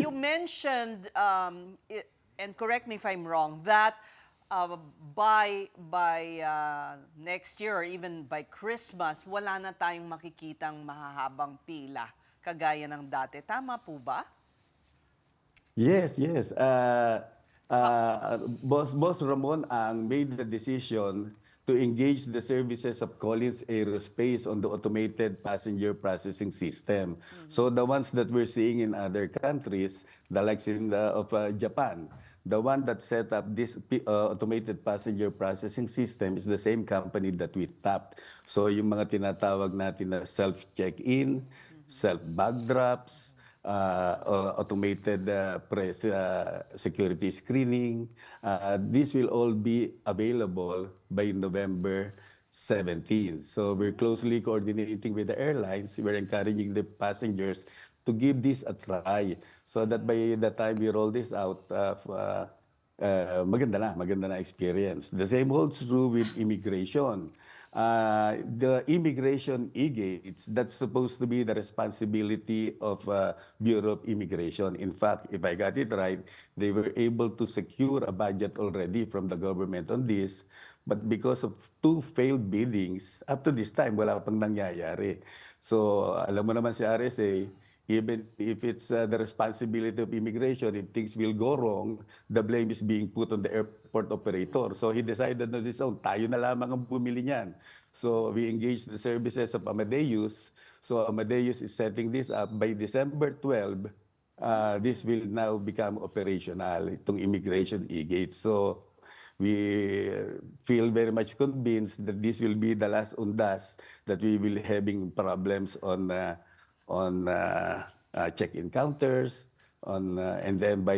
you mentioned, and correct me if I'm wrong, that by next year or even by Christmas, wala na tayong makikitang mahahabang pila kagaya ng dati. Tama po ba? Yes, yes. Boss Ramon ang made the decision to engage the services of Collins Aerospace on the automated passenger processing system. So the ones that we're seeing in other countries, the likes of Japan, the one that set up this automated passenger processing system is the same company that we tapped. So yung mga tinatawag natin na self-check-in, self-bag drops, automated security screening. This will all be available by November 17. So we're closely coordinating with the airlines. We're encouraging the passengers to give this a try so that by the time we roll this out, maganda na experience. The same holds true with immigration. The immigration e-gates, that's supposed to be the responsibility of Bureau of Immigration. In fact, if I got it right, they were able to secure a budget already from the government on this. But because of 2 failed biddings, up to this time, wala pang nangyayari. So, alam mo naman si RSA, even if it's the responsibility of immigration, if things will go wrong, the blame is being put on the airport operator. So he decided on his own, tayo na lamang ang bumili niyan. So we engaged the services of Amadeus. So Amadeus is setting this up. By December 12, this will now become operational, itong immigration e-gate. So we feel very much convinced that this will be the last undas that we will having problems on check-in counters, and then by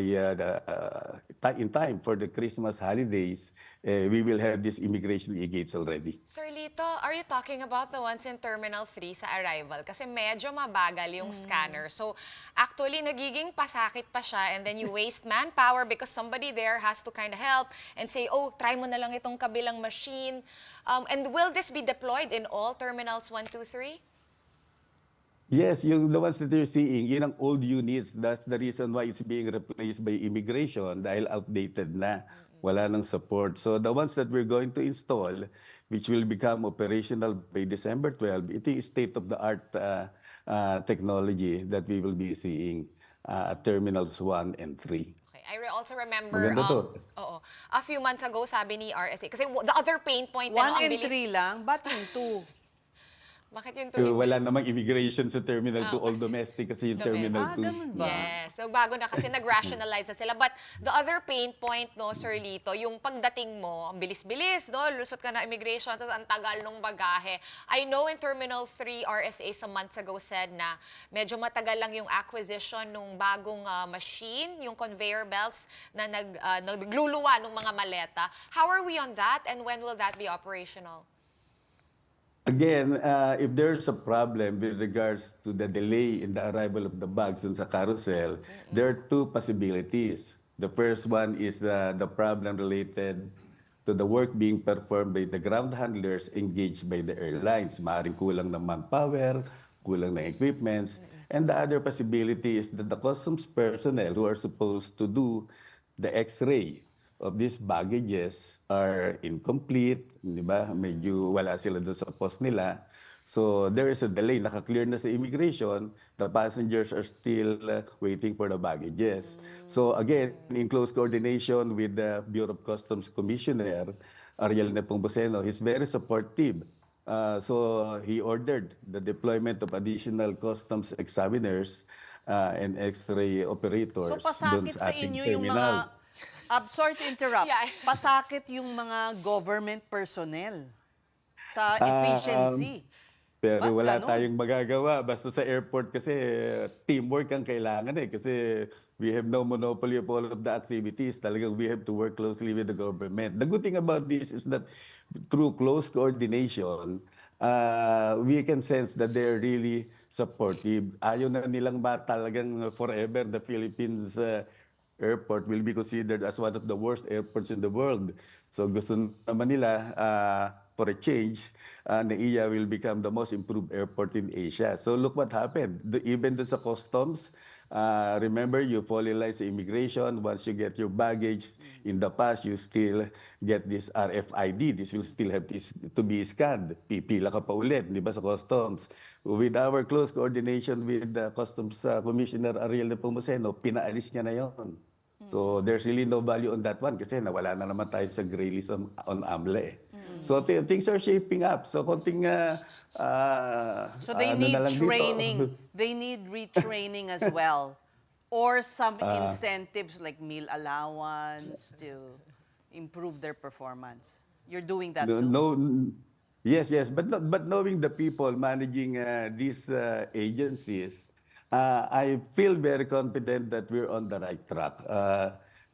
in time for the Christmas holidays, we will have these immigration e-gates already. Sir Lito, are you talking about the ones in Terminal 3 sa arrival? Kasi medyo mabagal yung scanner. So actually, nagiging pasakit pa siya and then you waste manpower because somebody there has to kind of help and say, oh, try mo na lang itong kabilang machine. And will this be deployed in all Terminals 1, 2, 3? Yes, yung the ones that you're seeing, yun ang old units. That's the reason why it's being replaced by immigration dahil outdated na. Wala nang support. So the ones that we're going to install, which will become operational by December 12, ito yung state-of-the-art technology that we will be seeing at Terminals 1 and 3. I also remember, Maganda to. a few months ago, sabi ni RSA, kasi the other pain point 1 na ang and bilis. 3 lang, ba't yung 2? Bakit yung 2? Wala namang immigration sa Terminal 2, all domestic kasi yung Terminal 2. Ganun ba? Yes. So bago na kasi nag-rationalize na sila. But the other pain point, no, Sir Lito, yung pagdating mo, ang bilis-bilis, no? Lusot ka na immigration, tapos ang tagal nung bagahe. I know in Terminal 3, RSA some months ago said na medyo matagal lang yung acquisition nung bagong machine, yung conveyor belts na nagluluwa ng mga maleta. How are we on that and when will that be operational? Again, if there's a problem with regards to the delay in the arrival of the bags dun sa carousel, there are 2 possibilities. The first one is the problem related to the work being performed by the ground handlers engaged by the airlines. Maaring kulang ng manpower, kulang ng equipments. And the other possibility is that the customs personnel who are supposed to do the X-ray of these baggages are incomplete, di ba? Medyo wala sila doon sa post nila. So there is a delay. Naka-clear na sa immigration, the passengers are still waiting for the baggages. So again, in close coordination with the Bureau of Customs Commissioner, Ariel Nepomuceno, he's very supportive. So he ordered the deployment of additional customs examiners and X-ray operators So pasakit sa inyo yung mga... sorry to interrupt. Yeah. Pasakit yung mga government personnel sa efficiency. Pero Ba't wala ganun? tayong magagawa. Basta sa airport kasi teamwork ang kailangan eh. Kasi we have no monopoly of all of the activities. Talagang we have to work closely with the government. The good thing about this is that through close coordination, we can sense that they're really supportive. Ayaw na nilang ba talagang forever the Philippines airport will be considered as one of the worst airports in the world. So gusto naman nila, for a change, NAIA will become the most improved airport in Asia. So look what happened. Even sa customs, Remember, you follow sa immigration. Once you get your baggage, in the past, you still get this RFID. This will still have to be scanned. Pipila ka pa ulit, di ba, sa customs. With our close coordination with the Customs Commissioner Ariel Nepomuceno, pinaalis niya na yon. So there's really no value on that one kasi nawala na naman tayo sa gray list on AMLA. So things are shaping up. So konting So they ano need na lang dito. training. They need retraining as well. Or some incentives like meal allowance to improve their performance. You're doing that too. Yes, but knowing the people managing these agencies, I feel very confident that we're on the right track.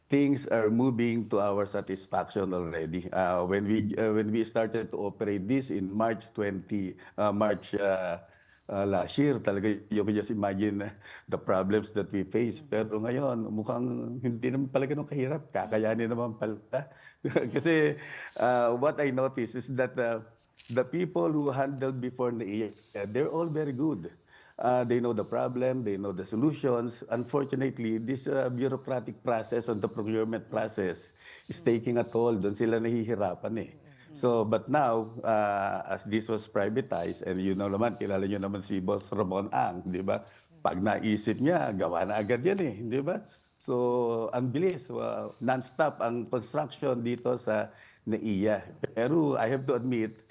Things are moving to our satisfaction already. When we started to operate this in March last year, talaga you can just imagine the problems that we face. Pero ngayon, mukhang hindi naman pala ganun kahirap. Kakayanin naman pala. Kasi what I noticed is that the people who handled before NAIA, they're all very good. They know the problem, they know the solutions. Unfortunately, this bureaucratic process on the procurement process is taking a toll. Doon sila nahihirapan eh. So, but now, as this was privatized, and you know naman, kilala nyo naman si Boss Ramon Ang, di ba? Pag naisip niya, gawa na agad yan eh, di ba? So, ang bilis, non-stop ang construction dito sa NAIA. Pero I have to admit,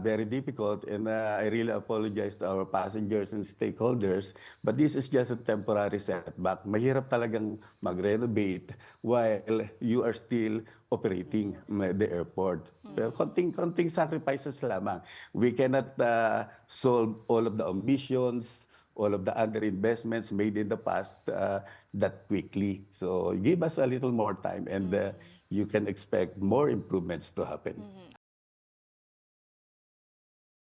very difficult, and I really apologize to our passengers and stakeholders, but this is just a temporary setback. Mahirap talagang mag-renovate while you are still operating the airport. Pero konting sacrifices lamang. We cannot solve all of the omissions, all of the underinvestments made in the past that quickly. So give us a little more time, and you can expect more improvements to happen.